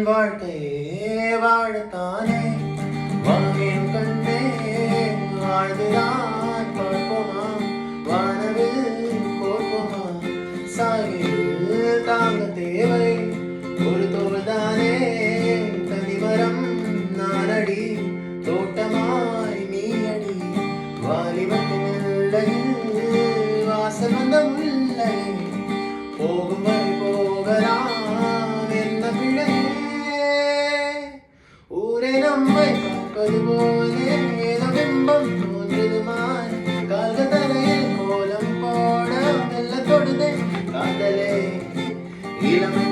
வாழ்க்கையே வாழத்தானே வாங்கின் கண்ணே வாழ்ந்துதான் பார்ப்போமா வானவில் கோர்ப்போமா சாயில் தாங்க தேவை ஒரு தோல்தானே தனிமரம் நானடி தோட்டமாய் நீ அடி வாலிபத்தின் எல்லையில் வாசல் வந்த முல்லை போகும் வரை போகலாம் என்ன பிழையே ஊரே நம்மை பார்ப்பது போலே ஏதோ பிம்பம் தோன்றுதுமாய் கால்கள் தலையில் கோலம் போட மெல்ல தொடுதே காதலே இளமை